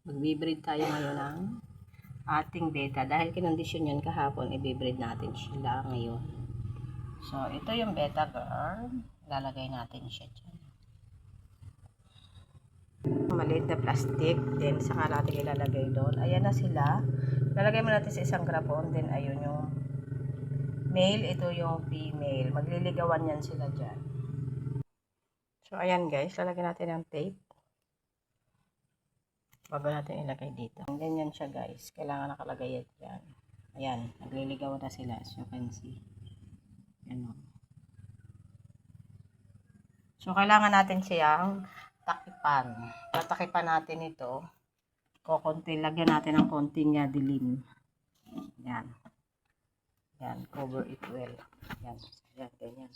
Magbe-breed tayo ngayon ng ating beta. Dahil kinondisyon yan kahapon, i-breed natin sila ngayon. So, ito yung beta girl. Lalagay natin siya dyan. Maliit na plastic. Then, saka natin ilalagay doon. Ayan na sila. Lalagay mo natin sa isang grapon. Then, ayun yung male. Ito yung female. Magliligawan yan sila dyan. So, ayan guys. Lalagyan natin ng tape. Bago natin ilagay dito. Ganyan siya guys. Kailangan nakalagay yan. Ayan. Nagliligaw na sila. As you can see. Ayan. So, kailangan natin siyang takipan. Tatakipan natin ito. Lagyan natin ng konting dilim. Ayan. Ayan. Cover it well. Ayan. Ayan. Ganyan.